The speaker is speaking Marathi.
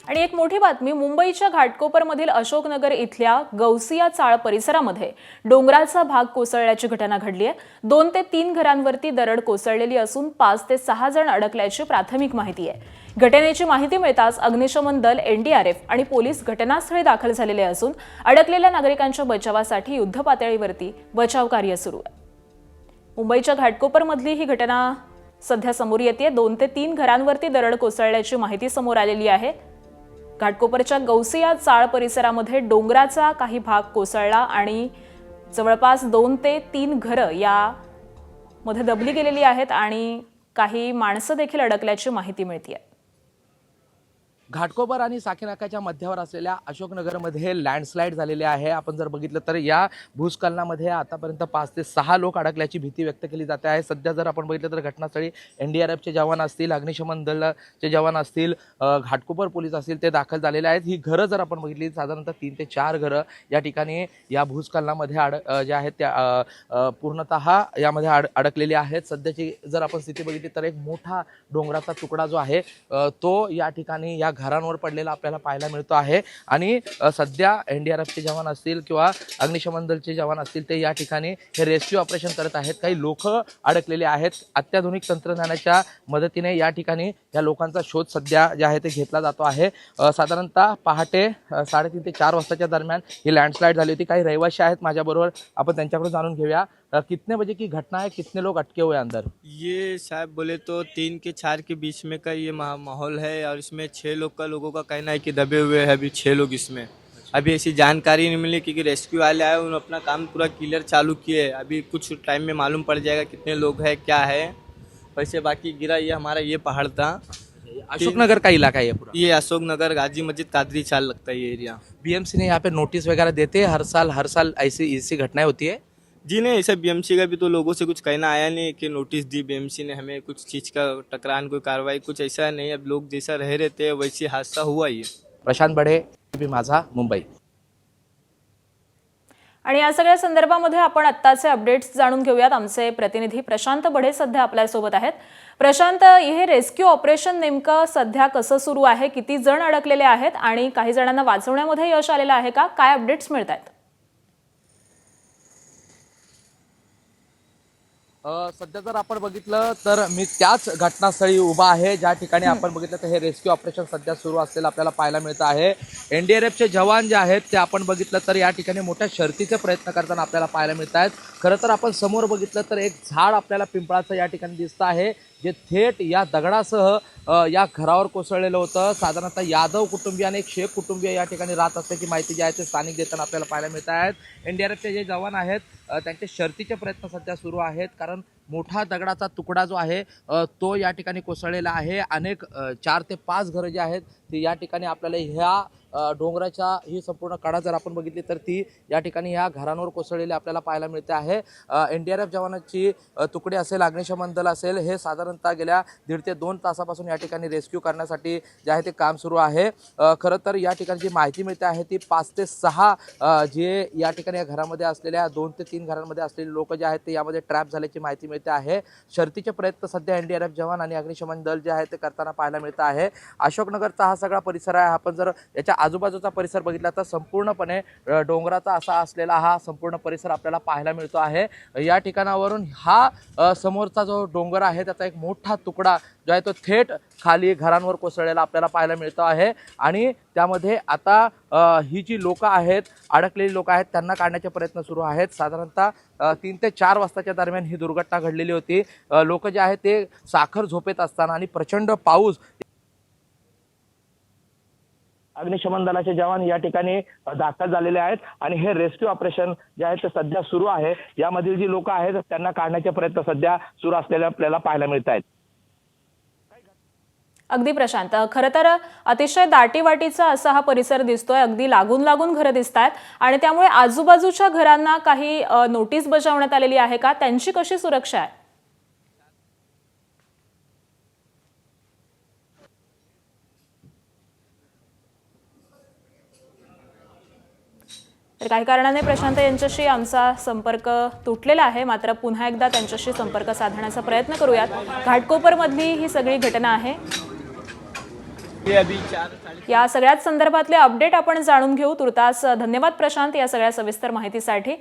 आणि एक मोठी बातमी, मुंबईच्या घाटकोपरमधील अशोकनगर इथल्या गौसिया चाळ परिसरामध्ये डोंगराचा भाग कोसळल्याची घटना घडली आहे। 2 ते 3 घरांवरती दरड कोसळलेली असून 5 ते 6 जण अडकल्याची प्राथमिक माहिती आहे। घटनेची माहिती मिळताच अग्निशमन दल, एनडीआरएफ आणि पोलीस घटनास्थळी दाखल झालेले असून अडकलेल्या नागरिकांच्या बचावासाठी युद्धपातळीवरती बचाव कार्य सुरू आहे। मुंबईच्या घाटकोपरमधली ही घटना सध्या समोर येते। 2 ते 3 घरांवरती दरड कोसळल्याची माहिती समोर आलेली आहे। घाटकोपरच्या गौसिया चाळ परिसरामध्ये डोंगराचा काही भाग कोसळला आणि जवळपास 2 ते 3 घरं यामध्ये दबली गेलेली आहेत आणि काही माणसं देखील अडकल्याची माहिती मिळते। घाटकोपर आणि साकीनाक्याच्या मध्यावर असलेल्या अशोकनगरमध्ये लँडस्लाइड झालेले आहे। आपण जर बघितलं तर या भूस्खलनामध्ये आतापर्यंत 5 ते 6 लोक अडकल्याची भीती व्यक्त केली जाते आहे। सध्या जर आपण बघितलं तर घटनास्थळी एनडीआरएफचे जवान असतील, अग्निशमन दलाचे जवान असतील, घाटकोपर पोलीस असतील, ते दाखल झालेले आहेत। ही घरं जर आपण बघितली साधारणतः 3 ते 4 घरं या ठिकाणी या भूस्खलनामध्ये जे आहेत त्या पूर्णतः यामध्ये अडकलेली आहेत। सध्याची जर आपण स्थिती बघितली तर एक मोठा डोंगराचा तुकडा जो आहे तो या ठिकाणी या घरांवर पडलेला आपल्याला पाहायला मिळतो आहे। आणि सध्या एनडीआरएफचे जवान असतील किंवा अग्निशमन दलाचे जवान असतील ते या ठिकाणी हे रेस्क्यू ऑपरेशन करत आहेत। काही लोक अडकलेले आहेत। अत्याधुनिक तंत्रज्ञानाच्या मदतीने या ठिकाणी या लोकांचा शोध सध्या जे आहे ते घेतला जातो आहे। साधारणतः पहाटे 3:30 ते 4 वाजताच्या दरम्यान ही लँडस्लाइड झाली होती। काही रहिवासी आहेत माझ्याबरोबर, आपण त्यांच्याकडून जाणून घेऊया कितने बजे की घटना है, कितने लोग अटके हुए अंदर? ये साहब बोले तो 3 के 4 के बीच में का ये माहौल है और इसमें 6 लोगों का कहना है कि दबे हुए हैं अभी 6 लोग इसमें। अभी ऐसी जानकारी नहीं मिली क्योंकि रेस्क्यू वाले आए, उन्होंने अपना काम पूरा क्लियर चालू किए। अभी कुछ टाइम में मालूम पड़ जाएगा कितने लोग हैं क्या है। वैसे बाकी गिरा ये हमारा ये पहाड़ था। अशोकनगर का इलाका है ये पूरा? ये अशोकनगर गाजी मस्जिद कादरी चाल लगता है ये एरिया। बीएमसी ने यहाँ पे नोटिस वगैरह देते हैं हर साल ऐसी घटनाएं होती है? जी नहीं, ऐसा बीएमसी का भी तो लोगों से कुछ कहना आया नहीं कि नोटिस दी बीएमसी ने हमें कुछ चीज़ का टकरान कोई कार्रवाई कुछ ऐसा नहीं। अब लोग जैसा रह रहे थे वैसे हादसा हुआ ही। प्रशांत बडे, माझा, मुंबई। आणि या सगळ्या संदर्भामध्ये आपण आत्ताचे अपडेट्स जाणून घेऊयात। आमचे प्रतिनिधी प्रशांत बडे सध्या आपल्यासोबत आहेत। प्रशांत, हे रेस्क्यू ऑपरेशन नेमकं सध्या कसं सुरू आहे? किती जण अडकलेले आहेत आणि काही जणांना वाचवण्यामध्ये यश आलेलं आहे का? काय अपडेट्स मिळतात? सध्या जर आपण बघितलं तर मी त्याच घटनास्थळी उभा आहे ज्या ठिकाणी आपण बघितलं तर हे रेस्क्यू ऑपरेशन सध्या सुरू असलेलं आपल्याला पाहायला मिळतं आहे। एनडीआरएफचे जवान जे आहेत ते आपण बघितलं तर या ठिकाणी मोठ्या शर्थीचे प्रयत्न करताना आपल्याला पाहायला मिळत आहेत। खरं तर आपण समोर बघितलं तर एक झाड आपल्याला पिंपळाचं या ठिकाणी दिसतं आहे जे थेट या दगडासह या घरावर कोसळलेलं होतं। साधारणतः यादव कुटुंबीय आणि एक शेख कुटुंबीय या ठिकाणी राहत असल्याची माहिती जी आहे ते स्थानिक देताना आपल्याला पाहायला मिळत आहेत। एनडीआरएफचे जे जवान आहेत त्यांचे शर्थीचे प्रयत्न सध्या सुरू आहेत कारण मोठा दगडाचा तुकडा जो आहे तो या ठिकाणी कोसळलेला आहे। अनेक 4 ते 5 घरं जी आहेत ती या ठिकाणी आपल्याला ह्या डोंगराच्या ही संपूर्ण कडा जर आपण बघितली तर ती या ठिकाणी ह्या घरांवर कोसळलेली आपल्याला पाहायला मिळते आहे। एनडीआरएफ जवानांची तुकडी असेल, अग्निशमन दल असेल, हे साधारणतः गेल्या 1.5 ते 2 तासापासून या ठिकाणी रेस्क्यू करण्यासाठी जे आहे ते काम सुरू आहे। खरं तर या ठिकाणी जी माहिती मिळते आहे ती 5 ते 6 जे या ठिकाणी या घरामध्ये असलेल्या 2 ते 3 घरांमध्ये असलेले लोक जे आहेत ते यामध्ये ट्रॅप झाल्याची माहिती मिळते आहे। शर्थीचे प्रयत्न सध्या एनडीआरएफ जवान आणि अग्निशमन दल जे आहे ते करताना पाहायला मिळत आहे। अशोकनगरचा हा सगळा परिसर आहे। आपण जर याच्या आजूबाजूचा परिसर बघितला तर संपूर्णपणे डोंगराचा असा असलेला हा संपूर्ण परिसर आपल्याला पाहायला मिळतो आहे। या ठिकाणावरून हा समोरचा जो डोंगर आहे त्याचा एक मोठा तुकडा जो आहे तो थेट खाली घरांवर कोसळलेला आपल्याला पाहायला मिळतो आहे। आणि त्यामध्ये आता ही जी लोक आहेत, अडकलेली लोक आहेत, त्यांना काढण्याचे प्रयत्न सुरू आहेत। साधारणतः 3 ते 4 वाजताच्या दरम्यान ही दुर्घटना घडलेली होती। लोक जे आहेत ते साखर झोपेत असताना आणि प्रचंड पाऊस, अग्निशमन दलाचे जवान या ठिकाणी दाखल झालेले आहेत आणि हे रेस्क्यू ऑपरेशन जे आहे ते सध्या सुरू आहे। यामधील जी लोक आहेत त्यांना काढण्याचे प्रयत्न सध्या सुरू असलेले आपल्याला पाहायला मिळत आहेत। अगदी प्रशांत, खरं तर अतिशय दाटीवाटीचा असा हा परिसर दिसतोय। अगदी लागून लागून घरं दिसत आहेत आणि त्यामुळे आजूबाजूच्या घरांना काही नोटीस बजावण्यात आलेली आहे का? त्यांची कशी सुरक्षा आहे? तर काही कारणाने प्रशांत यांच्याशी आमचा संपर्क तुटलेला आहे, मात्र पुन्हा एकदा त्यांच्याशी संपर्क साधण्याचा प्रयत्न करूयात। घाटकोपरमधली ही सगळी घटना आहे। ये अभी 4 या सगळ्याच संदर्भातले अपडेट आपण जाणून घेऊ. तुर्तास धन्यवाद प्रशांत या सगळ्या सविस्तर माहितीसाठी.